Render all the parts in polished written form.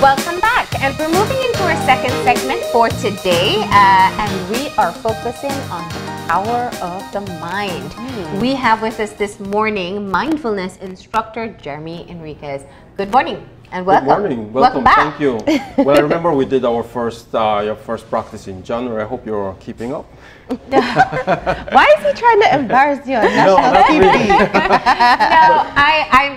Welcome back, and we're moving into our second segment for today, and we are focusing on the power of the mind. We have with us this morning Mindfulness Instructor Jeremy Enriquez. Good morning and welcome. Good morning, welcome back. Thank you. Well, I remember we did our first your first practice in January. I hope you're keeping up. Why is he trying to embarrass you on national TV? No,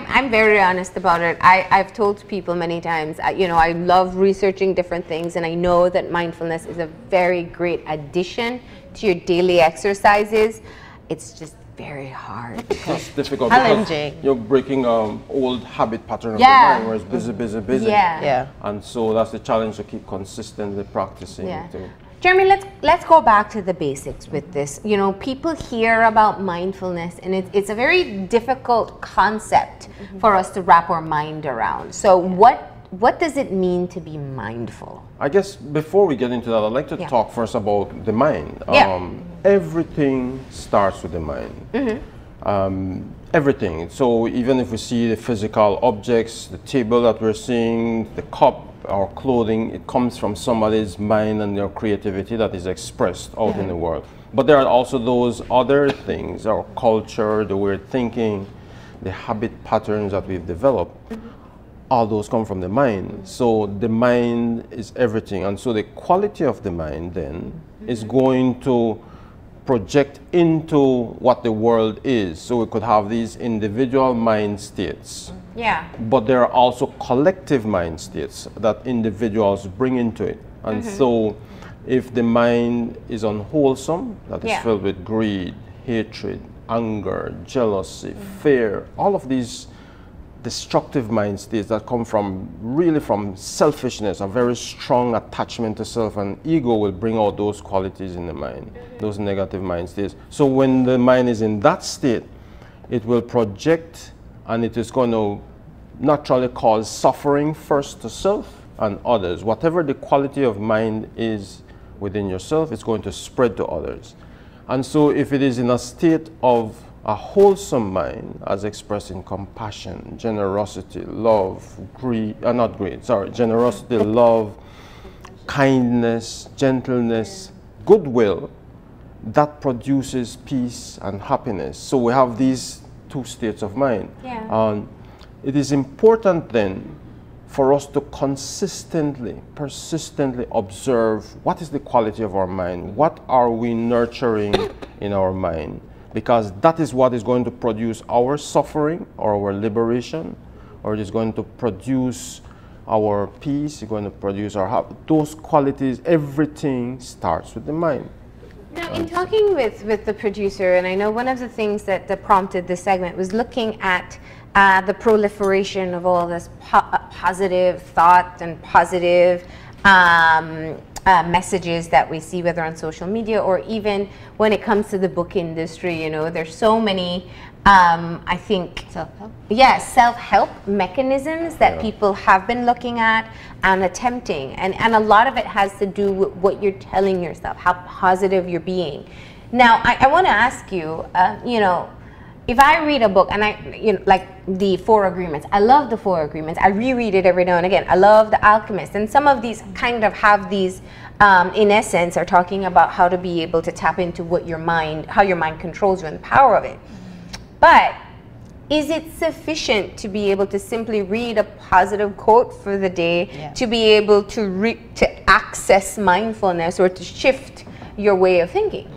I'm very honest about it. I've told people many times, you know, I love researching different things, and I know that mindfulness is a very great addition to your daily exercises. It's just very hard. It's difficult. Challenging. You're breaking old habit pattern of the mind where it's busy, busy, busy. Yeah. And so that's the challenge, to keep consistently practicing. Yeah. Jeremy, let's go back to the basics with this. You know, people hear about mindfulness, and it's a very difficult concept for us to wrap our mind around. So what does it mean to be mindful? I guess before we get into that, I'd like to talk first about the mind. Everything starts with the mind. Everything. So even if we see the physical objects, the table that we're seeing, the cup, our clothing, it comes from somebody's mind and their creativity that is expressed out in the world. But there are also those other things, our culture, the way we're thinking, the habit patterns that we've developed. All those come from the mind. So the mind is everything. And so the quality of the mind then is going to project into what the world is. So we could have these individual mind states. But there are also collective mind states that individuals bring into it. And so if the mind is unwholesome, that is filled with greed, hatred, anger, jealousy, fear, all of these destructive mind states that come from really from selfishness, a very strong attachment to self, and ego will bring out those qualities in the mind, those negative mind states. So when the mind is in that state, it will project, and it is going to naturally cause suffering first to self and others. Whatever the quality of mind is within yourself, it's going to spread to others. And so if it is in a state of a wholesome mind, as expressed in compassion, generosity, love, generosity, love, kindness, gentleness, goodwill, that produces peace and happiness. So we have these two states of mind. It is important then for us to consistently, persistently observe what is the quality of our mind, what are we nurturing in our mind, because that is what is going to produce our suffering or our liberation, or it is going to produce our peace, it's going to produce our happiness. Those qualities, everything starts with the mind. Now, in talking with the producer, and I know one of the things that prompted this segment was looking at the proliferation of all this positive thought and positive messages that we see, whether on social media or even when it comes to the book industry. You know, there's so many, I think, self-help mechanisms that people have been looking at and attempting. And a lot of it has to do with what you're telling yourself, how positive you're being. Now, I want to ask you, you know, if I read a book, and you know, like the 4 Agreements, I love the 4 Agreements. I reread it every now and again. I love The Alchemist, and some of these kind of have these, in essence, are talking about how to be able to tap into what your mind, how your mind controls you and the power of it. But is it sufficient to be able to simply read a positive quote for the day to be able to access mindfulness or to shift your way of thinking?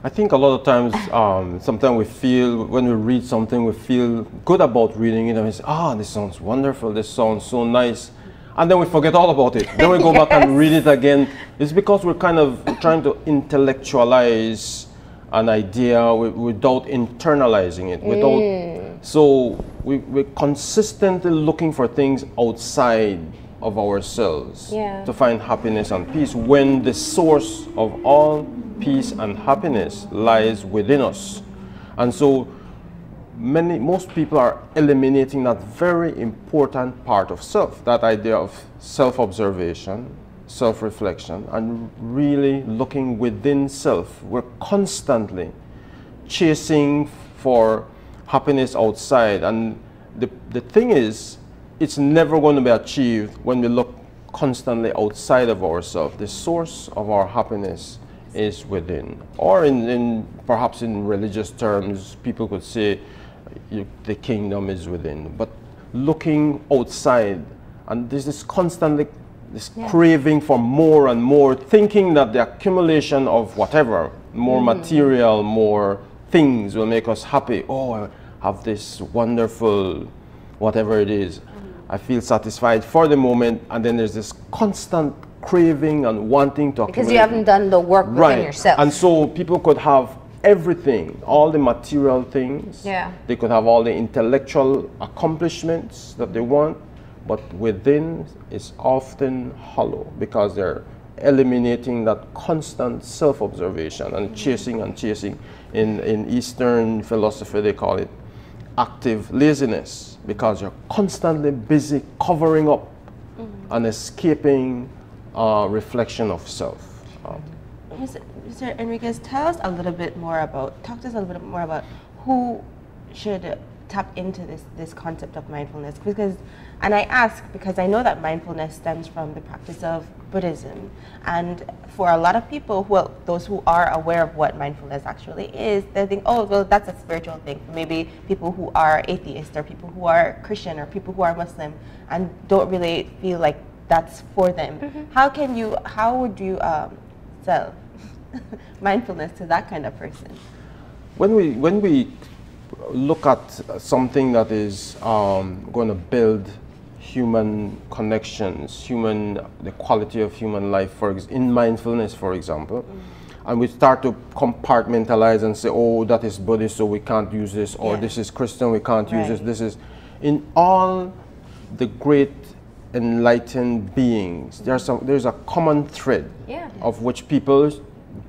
I think a lot of times, sometimes we feel, when we read something, we feel good about reading it, and we say, this sounds wonderful, this sounds so nice. And then we forget all about it. Then we go back and read it again. It's because we're kind of trying to intellectualize an idea without internalizing it. So we're consistently looking for things outside of ourselves to find happiness and peace, when the source of all peace and happiness lies within us. And so most people are eliminating that very important part of self, that idea of self-observation, self-reflection, and really looking within self. We're constantly chasing for happiness outside, and the thing is, it's never going to be achieved when we look constantly outside of ourselves. The source of our happiness is within. Or perhaps in religious terms, people could say the kingdom is within. But looking outside, and there's this constantly craving for more and more, thinking that the accumulation of whatever, more material, more things will make us happy. Oh, I have this wonderful, whatever it is. I feel satisfied for the moment, and then there's this constant craving and wanting to accumulate. Because you haven't done the work within yourself. And so people could have everything, all the material things. Yeah. They could have all the intellectual accomplishments that they want, but within is often hollow because they're eliminating that constant self-observation and chasing and chasing. In Eastern philosophy, they call it active laziness, because you're constantly busy covering up and escaping reflection of self. Mr. Enriquez, talk to us a little bit more about who should tap into this concept of mindfulness. And I ask because I know that mindfulness stems from the practice of Buddhism, and for a lot of people, those who are aware of what mindfulness actually is, they think, oh, well, that's a spiritual thing. Maybe people who are atheists, or people who are Christian, or people who are Muslim, and don't really feel like that's for them. How would you sell mindfulness to that kind of person? When we look at something that is going to build human connections, the quality of human life, in mindfulness, for example, and we start to compartmentalize and say, oh, that is Buddhist, so we can't use this, or this is Christian, we can't use this. This is, in all the great enlightened beings, there's a common thread of which people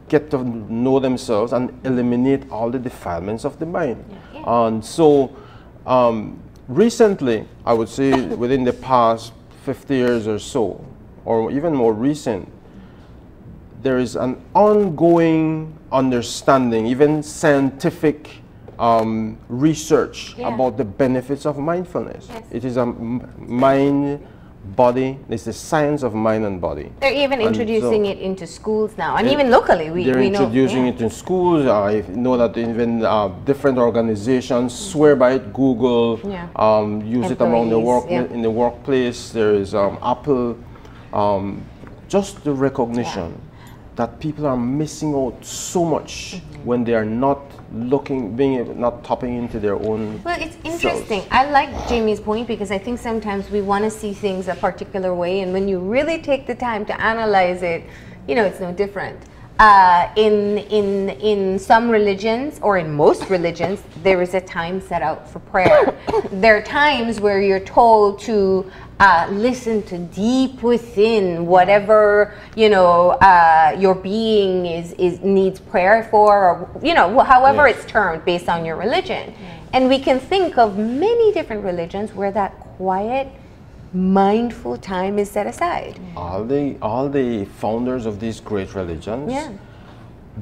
get to know themselves and eliminate all the defilements of the mind. And so recently, I would say within the past 50 years or so, or even more recent, there is an ongoing understanding, even scientific research about the benefits of mindfulness. It is a mind-body, it's the science of mind and body. They're even introducing it into schools now, and even locally we know. They're introducing it in schools. I know that even different organizations swear by it. Google use it among the in the workplace. There is Apple. Just the recognition that people are missing out so much when they are not not tapping into their own. Well, it's interesting. I like Jamie's point, because I think sometimes we want to see things a particular way, and when you really take the time to analyze it, it's no different. In some religions, or in most religions, there is a time set out for prayer. There are times where you're told to listen to deep within whatever your being needs prayer for, or however it's termed based on your religion. And we can think of many different religions where that quiet, mindful time is set aside. All the founders of these great religions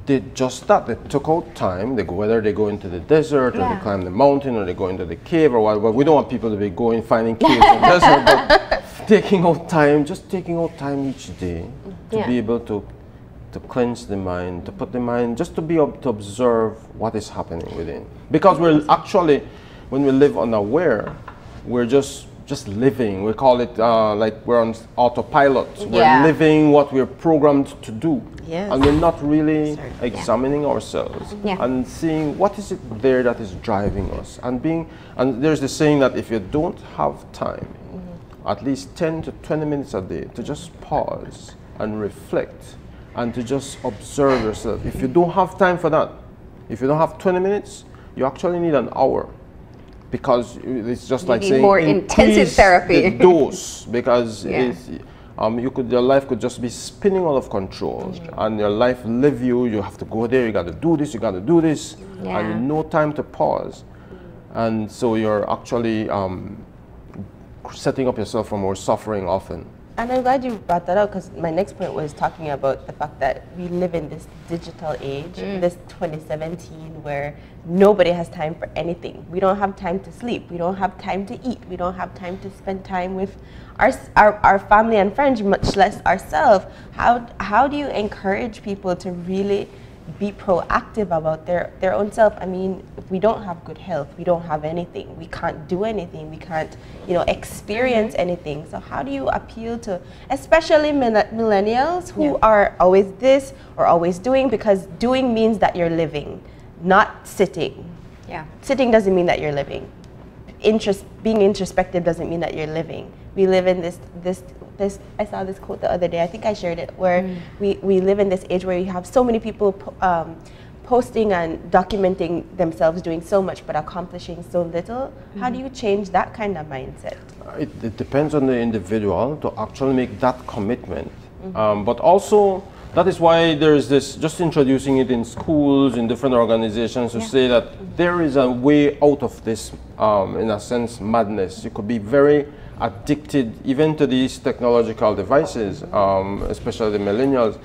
did just that. They took out time. Whether they go into the desert, or they climb the mountain, or they go into the cave, or whatever. We don't want people to be finding caves in the desert, but taking out time each day to be able to cleanse the mind, to put the mind, just to be able to observe what is happening within. Because we're actually, when we live unaware, we're just living. We call it like we're on autopilot. We're living what we're programmed to do. And we're not really examining ourselves and seeing what is it there that is driving us. And there's the saying that if you don't have time, at least 10 to 20 minutes a day, to just pause and reflect and to just observe yourself. If you don't have time for that, if you don't have 20 minutes, you actually need an hour. Because it's just like saying more intensive therapy. The dose, because your life could just be spinning out of control, and your life you have to go there, you got to do this, and no time to pause, and so you're actually setting up yourself for more suffering often. And I'm glad you brought that up, because my next point was talking about the fact that we live in this digital age, this 2017, where nobody has time for anything. We don't have time to sleep. We don't have time to eat. We don't have time to spend time with our family and friends, much less ourselves. How do you encourage people to really be proactive about their own self? I mean, if we don't have good health, we don't have anything. We can't do anything. We can't, experience anything. So how do you appeal to, especially millennials who are always this or always doing? Because doing means that you're living, not sitting. Yeah. Sitting doesn't mean that you're living. Being introspective doesn't mean that you're living. We live in this. I saw this quote the other day. I think I shared it, where we live in this age where you have so many people posting and documenting themselves doing so much but accomplishing so little. How do you change that kind of mindset? It depends on the individual to actually make that commitment. But also, that is why there is this, just introducing it in schools, in different organizations, to say that there is a way out of this, in a sense, madness. You could be very addicted even to these technological devices, especially the millennials.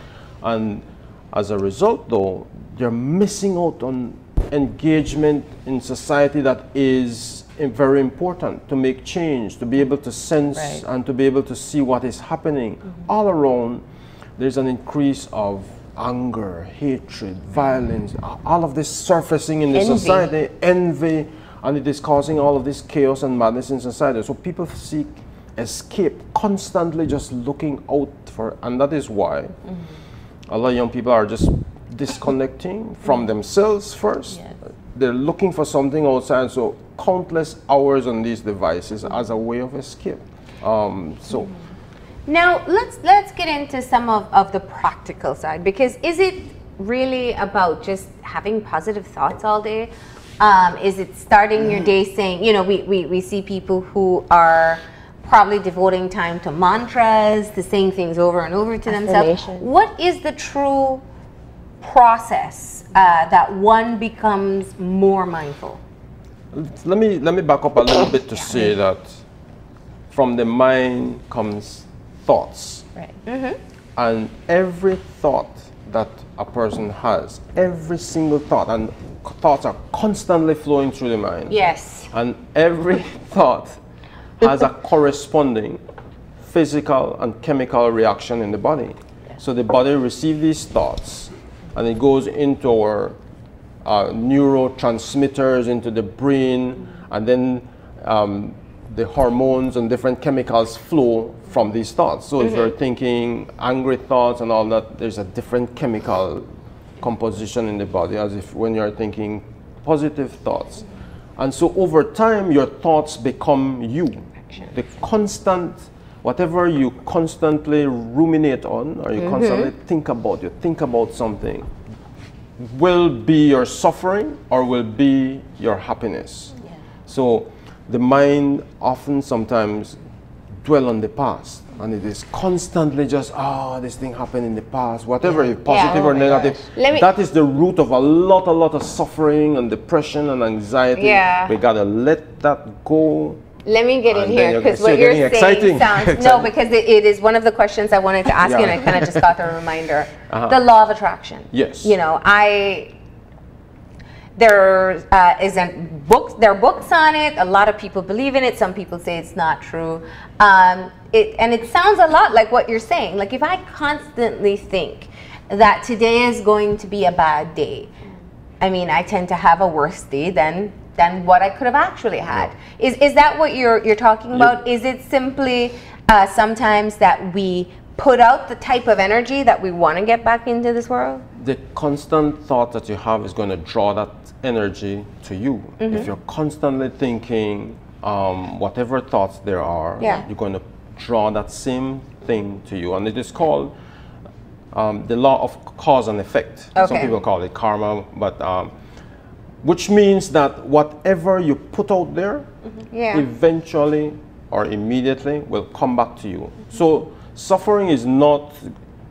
And as a result, though, they're missing out on engagement in society that is very important to make change, to be able to sense and to be able to see what is happening all around. There's an increase of anger, hatred, violence, all of this surfacing in the society, envy, and it is causing all of this chaos and madness in society. So people seek escape, constantly just looking out for, and that is why a lot of young people are just disconnecting from themselves first. They're looking for something outside, so countless hours on these devices as a way of escape. Now let's get into some of the practical side, because is it really about just having positive thoughts all day? Is it starting your day saying, we see people who are probably devoting time to mantras, to saying things over and over to themselves. What is the true process that one becomes more mindful? Let me back up a little bit to say that from the mind comes thoughts. And every thought that a person has, every single thought, and thoughts are constantly flowing through the mind. Yes. And every thought has a corresponding physical and chemical reaction in the body. So the body receives these thoughts and it goes into our neurotransmitters, into the brain, and then the hormones and different chemicals flow from these thoughts. So if you're thinking angry thoughts and all that, there's a different chemical composition in the body as if when you're thinking positive thoughts. And so over time, your thoughts become you. The constant, whatever you constantly ruminate on, or you constantly think about something, will be your suffering or will be your happiness. So the mind often sometimes dwell on the past, and it is constantly just, this thing happened in the past, whatever, positive or negative. That is the root of a lot of suffering and depression and anxiety. We gotta let that go. Let me get in here, because what you're saying sounds, no, because it is one of the questions I wanted to ask you, and I kind of just got the reminder. The law of attraction. Yes. There are books on it. A lot of people believe in it. Some people say it's not true. And it sounds a lot like what you're saying. Like if I constantly think that today is going to be a bad day, I mean, I tend to have a worse day than what I could have actually had. Is that what you're talking about? Is it simply sometimes that we put out the type of energy that we want to get back into this world? The constant thought that you have is going to draw that energy to you. If you're constantly thinking whatever thoughts there are, you're going to draw that same thing to you. And it is called the law of cause and effect. Some people call it karma, but which means that whatever you put out there, eventually or immediately will come back to you. So suffering is not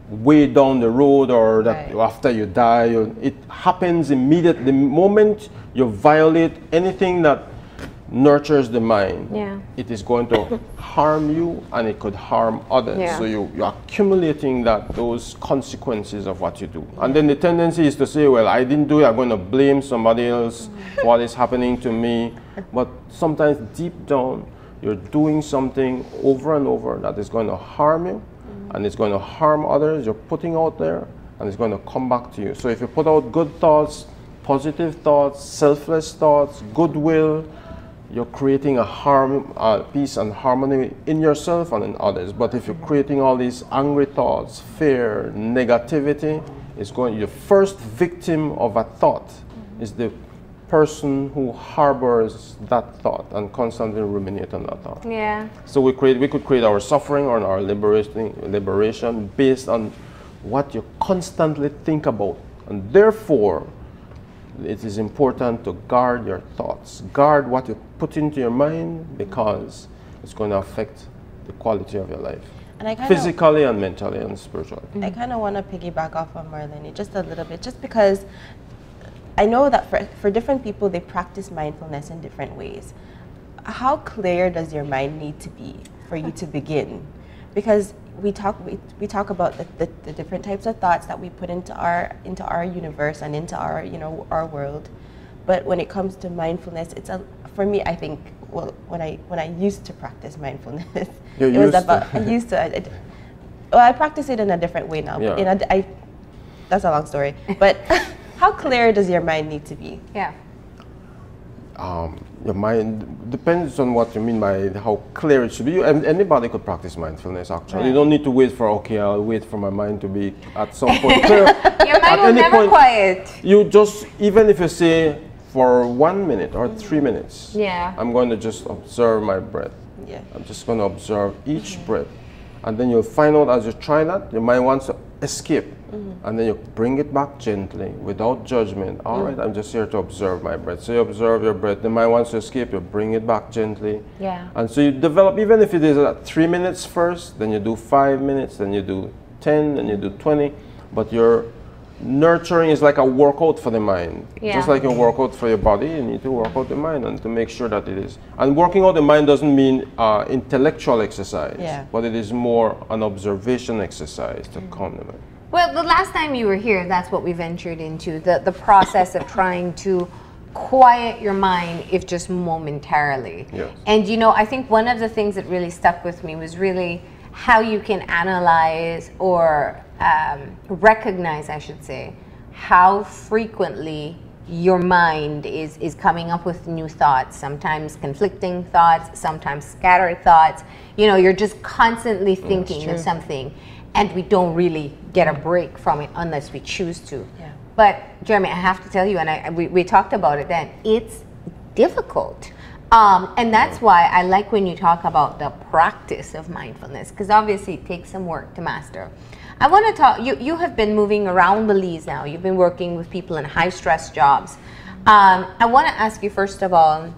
way down the road or that after you die. It happens immediately. The moment you violate anything that nurtures the mind, Yeah. it is going to harm you and it could harm others. Yeah. So you're accumulating those consequences of what you do. And then the tendency is to say, well, I didn't do it, I'm going to blame somebody else for what is happening to me. But sometimes deep down, you're doing something over and over that is going to harm you and it's going to harm others. You're putting out there and it's going to come back to you. So if you put out good thoughts, positive thoughts, selfless thoughts, goodwill, you're creating a peace and harmony in yourself and in others. But if you're creating all these angry thoughts, fear, negativity, your first victim of a thought is the person who harbors that thought and constantly ruminate on that thought. Yeah. So we could create our suffering or our liberation based on what you constantly think about. And therefore, it is important to guard your thoughts. Guard what you put into your mind, because it's going to affect the quality of your life. And physically and mentally and spiritually. I kind of want to piggyback off of Marlene just a little bit, just because I know that for different people, they practice mindfulness in different ways. How clear does your mind need to be for you to begin? Because we talk about the different types of thoughts that we put into our universe and into our our world, but when it comes to mindfulness, for me, I think, well, when I used to practice mindfulness, I practice it in a different way now. Yeah. That's a long story, but how clear does your mind need to be? Yeah. Your mind depends on what you mean by how clear it should be. Anybody could practice mindfulness, actually. Right. You don't need to wait for, okay, I'll wait for my mind to be at some point clear. Your mind will never quiet. You just, even if you say for 1 minute or 3 minutes, I'm going to just observe my breath. Yeah. I'm just going to observe each breath. And then you'll find out as you try that, your mind wants to escape. And then you bring it back gently, without judgment. All right, I'm just here to observe my breath. So you observe your breath. The mind wants to escape, you bring it back gently. Yeah. And so you develop, even if it is at 3 minutes first, then you do 5 minutes, then you do 10, then you do 20. But your nurturing is like a workout for the mind. Yeah. Just like you work out for your body, you need to work out the mind and to make sure that it is. And working out the mind doesn't mean intellectual exercise, but it is more an observation exercise to calm the mind. Well, the last time you were here, that's what we ventured into, the process of trying to quiet your mind, if just momentarily. Yes. And I think one of the things that really stuck with me was really how you can analyze or recognize, I should say, how frequently your mind is coming up with new thoughts, sometimes conflicting thoughts, sometimes scattered thoughts. You're just constantly thinking of something. And we don't really get a break from it unless we choose to. Yeah. But Jeremy, I have to tell you, and we talked about it then, it's difficult. And that's why I like when you talk about the practice of mindfulness, because obviously it takes some work to master. I want to talk, you have been moving around Belize now. You've been working with people in high stress jobs. I want to ask you, first of all,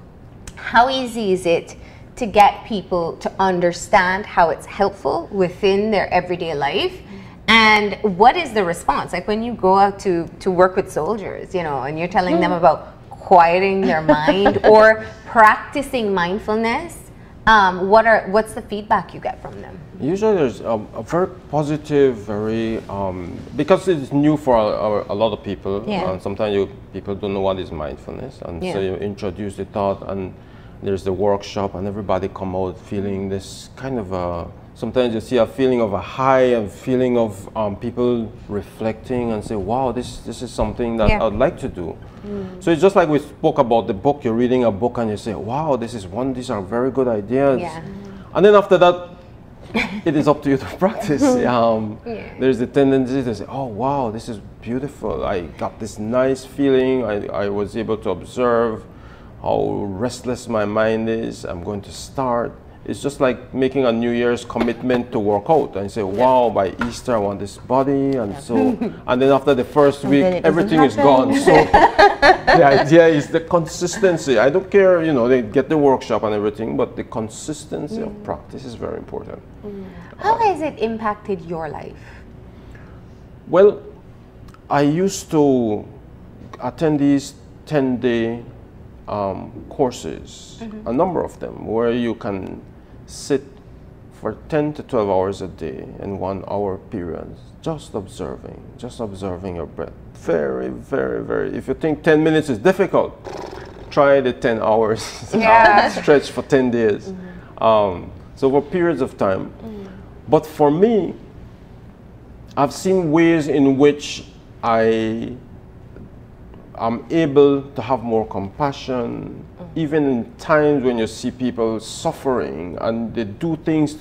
how easy is it to get people to understand how it's helpful within their everyday life? And what is the response? Like when you go out to work with soldiers, and you're telling them about quieting their mind or practicing mindfulness, what's the feedback you get from them? Usually there's a very positive, because it's new for a lot of people. Sometimes people don't know what is mindfulness, and so you introduce the thought, and there's the workshop, and everybody come out feeling this kind of sometimes you see a feeling of a high, a feeling of people reflecting and say, wow, this is something that I'd like to do. So it's just like we spoke about the book. You're reading a book and you say, wow, these are very good ideas. And then after that, it is up to you to practice. There's the tendency to say, oh, wow, this is beautiful. I got this nice feeling. I was able to observe how restless my mind is. I'm going to start. It's just like making a New Year's commitment to work out and say, wow, by Easter I want this body, and so, and then after the first week, everything is gone. So the idea is the consistency. I don't care, they get the workshop and everything, but the consistency of practice is very important. How has it impacted your life? Well, I used to attend these 10-day courses, a number of them, where you can sit for 10 to 12 hours a day in 1 hour periods, just observing your breath. Very, very, very, if you think 10 minutes is difficult, try the 10 hours, stretch for 10 days. So for periods of time. But for me, I've seen ways in which I am able to have more compassion, even in times when you see people suffering and they do things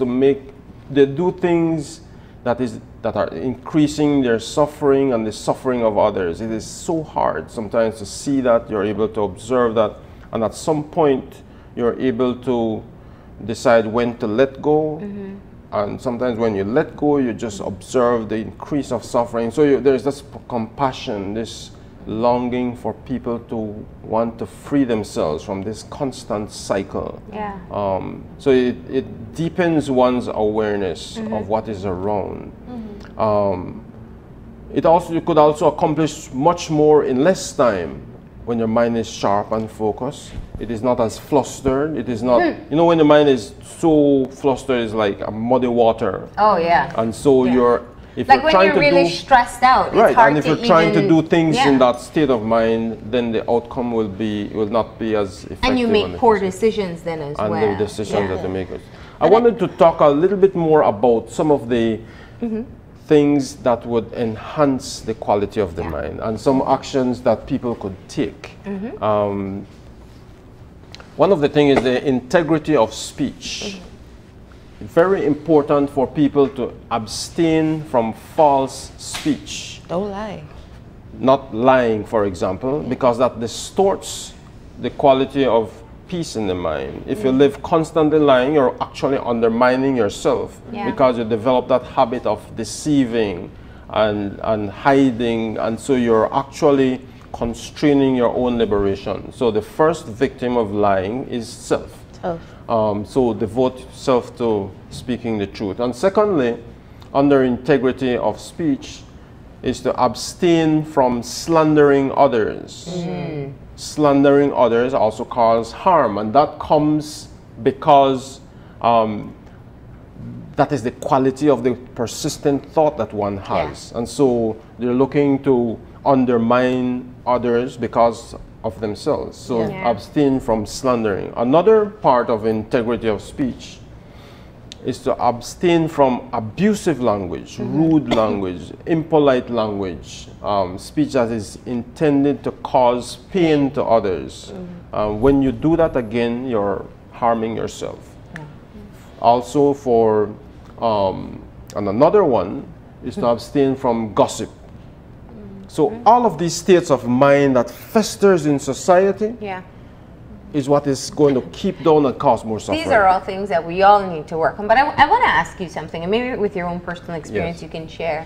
that are increasing their suffering and the suffering of others. It is so hard sometimes to see that, you're able to observe that, and at some point you're able to decide when to let go. And sometimes when you let go, you just observe the increase of suffering. So there's this compassion, this longing for people to want to free themselves from this constant cycle. So it deepens one's awareness of what is around. You could also accomplish much more in less time when your mind is sharp and focused. It is not as flustered. It is not, you know, when the mind is so flustered, it's like a muddy water. And so if like you're when trying you're to really do, stressed out, right, it's hard and if to you're trying to do things yeah. in that state of mind, then the outcome will not be as effective. And you make poor decisions then as well. And the decisions that they make. I wanted to talk a little bit more about some of the things that would enhance the quality of the mind, and some actions that people could take. One of the things is the integrity of speech. Very important for people to abstain from false speech. Don't lie. Not lying, for example, because that distorts the quality of peace in the mind. If you live constantly lying, you're actually undermining yourself, because you develop that habit of deceiving and hiding, and so you're actually constraining your own liberation. So the first victim of lying is self. So devote yourself to speaking the truth. And secondly, under integrity of speech, is to abstain from slandering others. Slandering others also causes harm, and that comes because that is the quality of the persistent thought that one has. And so they're looking to undermine others because of themselves. So abstain from slandering. Another part of integrity of speech is to abstain from abusive language, rude language, impolite language, speech that is intended to cause pain to others. When you do that again, you're harming yourself. Also and another one is to abstain from gossip. So all of these states of mind that festers in society is what is going to keep down and cause more suffering. These are all things that we all need to work on. But I want to ask you something, and maybe with your own personal experience you can share.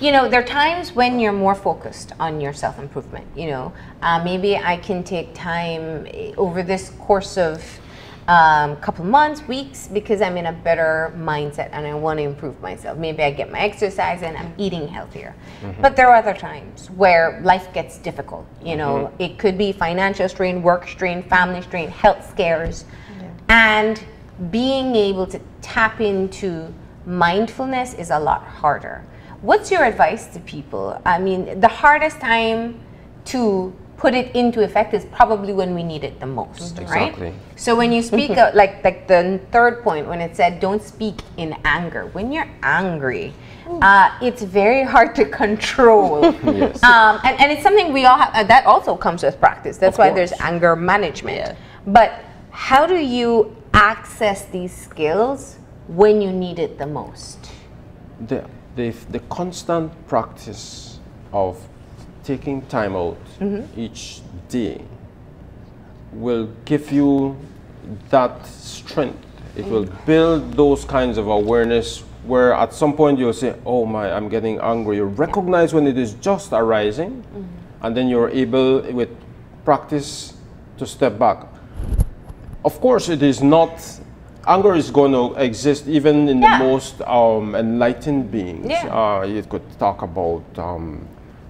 You know, there are times when you're more focused on your self-improvement. You know, maybe I can take time over this course of couple months, weeks, because I'm in a better mindset and I want to improve myself. Maybe I get my exercise and I'm eating healthier. But there are other times where life gets difficult. You know, it could be financial strain, work strain, family strain, health scares. And being able to tap into mindfulness is a lot harder. What's your advice to people? I mean, the hardest time to put it into effect is probably when we need it the most, right? So when you speak out, like the third point, when it said don't speak in anger. When you're angry, it's very hard to control. And it's something we all have, that also comes with practice. That's why there's anger management. But how do you access these skills when you need it the most? The constant practice of taking time out each day will give you that strength. It will build those kinds of awareness where at some point you'll say, oh my, I'm getting angry. You recognize when it is just arising, and then you're able, with practice, to step back. Of course, it is not, anger is going to exist even in the most enlightened beings. You could talk about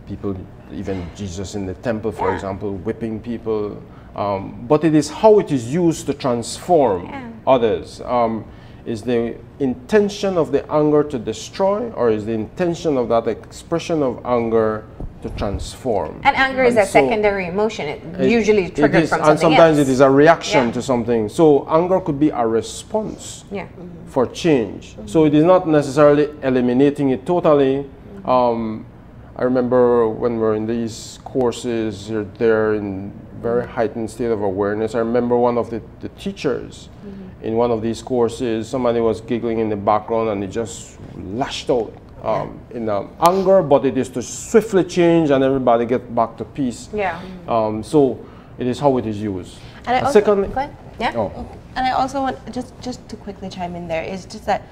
people, even Jesus in the temple, for example, whipping people. But it is how it is used to transform others. Is the intention of the anger to destroy, or is the intention of that expression of anger to transform? And anger is a secondary emotion. It usually is triggered from something and sometimes else. it is a reaction to something. So anger could be a response for change. So it is not necessarily eliminating it totally. I remember when we're in these courses, you're there in very heightened state of awareness. I remember one of the teachers in one of these courses, somebody was giggling in the background and he just lashed out in anger, but it is to swiftly change and everybody get back to peace. So it is how it is used. And secondly, go ahead. And I also want, just to quickly chime in there, is just that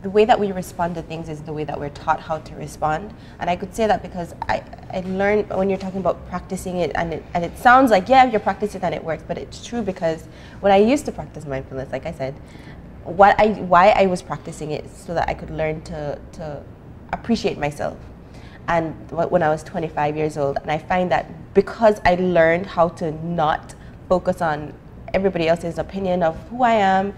the way that we respond to things is the way that we're taught how to respond. And I could say that because I learned when you're talking about practicing it, and it sounds like, yeah, you're practicing and it works, but it's true because when I used to practice mindfulness, like I said, why I was practicing it so that I could learn to appreciate myself. And when I was 25 years old, and I find that because I learned how to not focus on everybody else's opinion of who I am,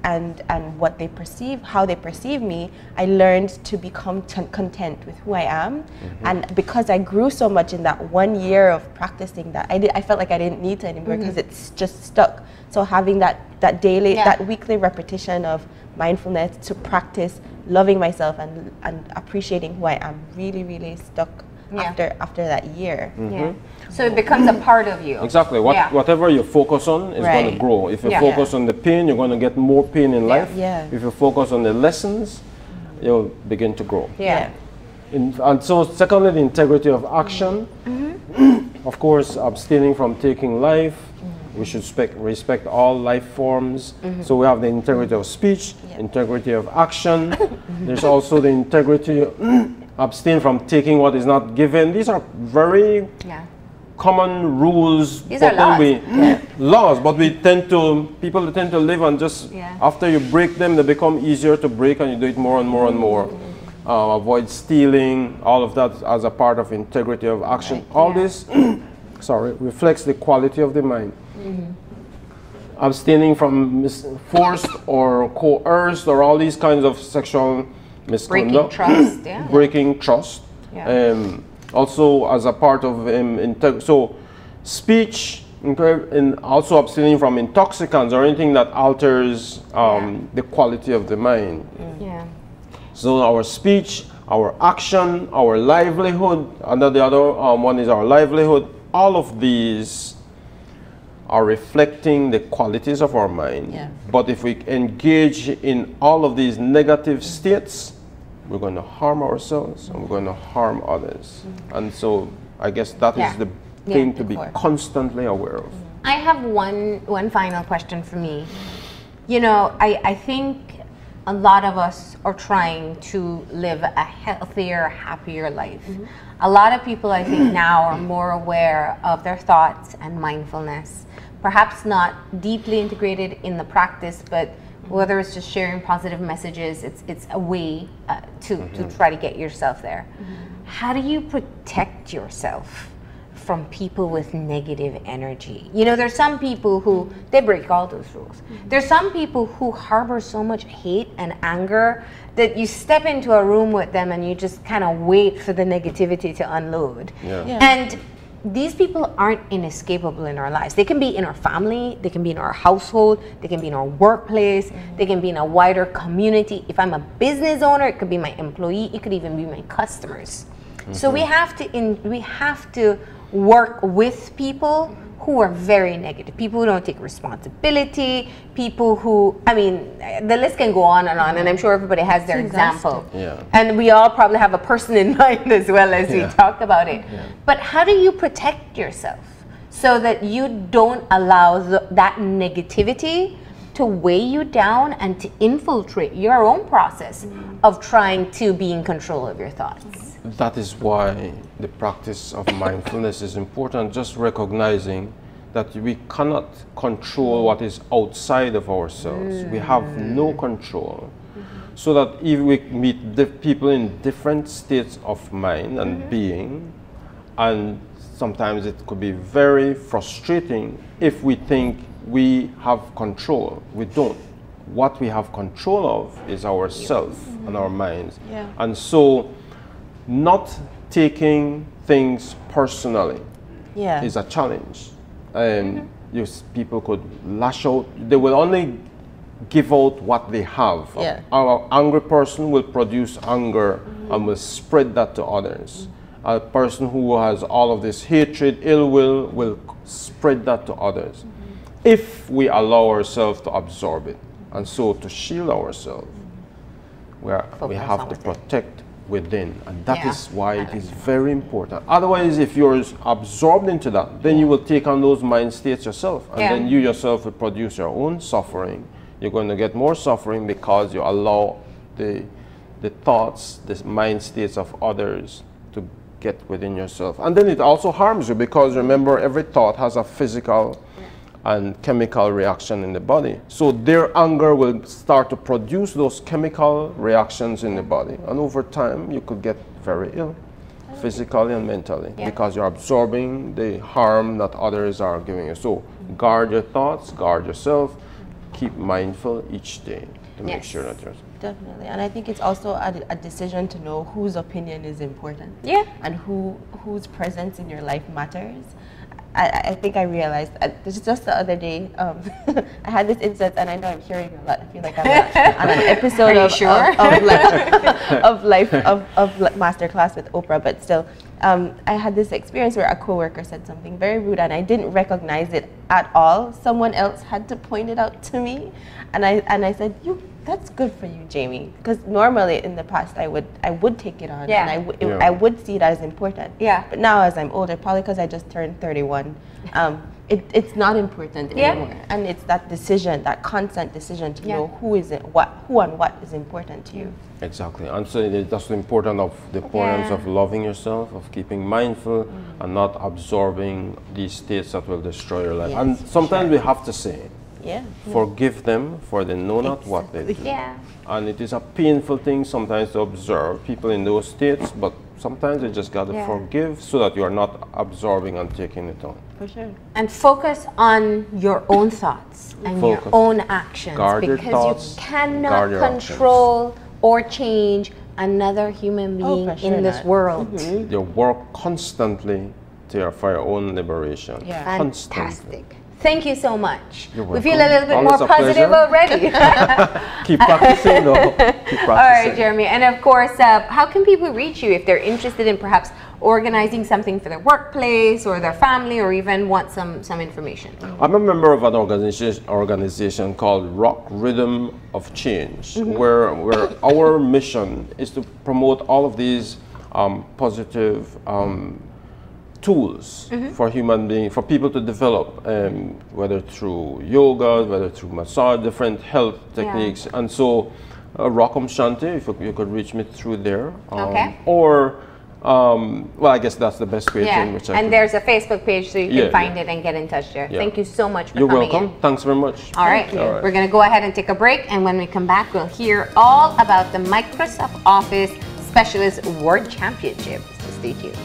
and what they perceive, how they perceive me, I learned to become content with who I am. And because I grew so much in that 1 year of practicing that, I felt like I didn't need to anymore because it's just stuck. So having that daily, that weekly repetition of mindfulness to practice loving myself and appreciating who I am really, really stuck after that year. So it becomes a part of you. Exactly. Whatever you focus on is going to grow. If you focus on the pain, you're going to get more pain in life. If you focus on the lessons, you'll begin to grow. And so secondly, the integrity of action. Of course, abstaining from taking life. We should respect all life forms. So we have the integrity of speech, integrity of action. There's also the integrity, abstain from taking what is not given. These are very common rules. These are laws. Laws, but people tend to live on just, after you break them, they become easier to break and you do it more and more and more. Avoid stealing, all of that as a part of integrity of action. All this, reflects the quality of the mind. Abstaining from forced or coerced or all these kinds of sexual misconduct. Breaking trust. Breaking trust. Also as a part of so speech, and also abstaining from intoxicants or anything that alters the quality of the mind. So our speech, our action, our livelihood, and the other one is our livelihood. All of these are reflecting the qualities of our mind. But if we engage in all of these negative states, we're going to harm ourselves and we're going to harm others. And so I guess that is the thing to be constantly aware of. I have one final question for me. You know, I think a lot of us are trying to live a healthier, happier life. A lot of people, I think, now are more aware of their thoughts and mindfulness. Perhaps not deeply integrated in the practice, but whether it's just sharing positive messages, it's a way to try to get yourself there. How do you protect yourself from people with negative energy? You know, there's some people who, they break all those rules. There's some people who harbor so much hate and anger that you step into a room with them and you just kind of wait for the negativity to unload. And these people aren't inescapable in our lives. They can be in our family, they can be in our household, they can be in our workplace, they can be in a wider community. If I'm a business owner, it could be my employee, it could even be my customers. So we have to work with people who are very negative, people who don't take responsibility, people who, I mean, the list can go on, and I'm sure everybody has their example. And we all probably have a person in mind as well as we talk about it. But how do you protect yourself so that you don't allow that negativity to weigh you down and to infiltrate your own process of trying to be in control of your thoughts? That is why the practice of mindfulness is important, just recognizing that we cannot control what is outside of ourselves. We have no control. So that if we meet people in different states of mind and being, And sometimes it could be very frustrating if we think we have control. We don't. What we have control of is ourselves and our minds. Yeah. And so not taking things personally is a challenge. People could lash out. They will only give out what they have. Yeah. Our angry person will produce anger and will spread that to others. A person who has all of this hatred, ill will spread that to others. If we allow ourselves to absorb it. And so to shield ourselves, we have to protect within. And that is why it is very important. Otherwise, if you're absorbed into that, then you will take on those mind states yourself. And then you yourself will produce your own suffering. You're going to get more suffering because you allow the thoughts, the mind states of others to get within yourself. And then it also harms you because remember, every thought has a physical and chemical reaction in the body. So their anger will start to produce those chemical reactions in the body. And over time, you could get very ill, physically and mentally, because you're absorbing the harm that others are giving you. So guard your thoughts, guard yourself, keep mindful each day to make sure that you're... Definitely. And I think it's also a decision to know whose opinion is important. Yeah. And whose presence in your life matters. I think I realized, this is just the other day, I had this instance, and I know I'm hearing a lot. I feel like I'm on an episode of Masterclass with Oprah, but still, I had this experience where a coworker said something very rude, and I didn't recognize it at all. Someone else had to point it out to me, and I said, that's good for you, Jamie, because normally in the past I would take it on, and I would see it as important. Yeah. But now as I'm older, probably because I just turned 31, it's not important anymore, and it's that decision, that constant decision to know who and what is important to you. Exactly, and so that's the importance of loving yourself, of keeping mindful, and not absorbing these states that will destroy your life. And sometimes we have to say. Forgive them, for they know not what they do. And it is a painful thing sometimes to observe people in those states, but sometimes you just got to forgive so that you are not absorbing and taking it on. For sure. And focus on your own thoughts and your own actions. Guard your thoughts, you cannot control or change another human being in this world. You work constantly for your own liberation. Fantastic. Thank you so much. We feel a little bit more positive already. Keep practicing, though. Keep practicing. All right, Jeremy. And of course, how can people reach you if they're interested in perhaps organizing something for their workplace or their family, or even want some information? I'm a member of an organization called Rock Rhythm of Change, where our mission is to promote all of these positive tools for for people to develop, whether through yoga, whether through massage, different health techniques. And so Rock'em Shanti, if you could reach me through there. Or, well, I guess that's the best way in which I there's a Facebook page, so you can find it and get in touch there. Thank you so much for coming in. You're welcome. Thanks very much. All right. We're going to go ahead and take a break, and when we come back, we'll hear all about the Microsoft Office Specialist World Championship. So stay tuned.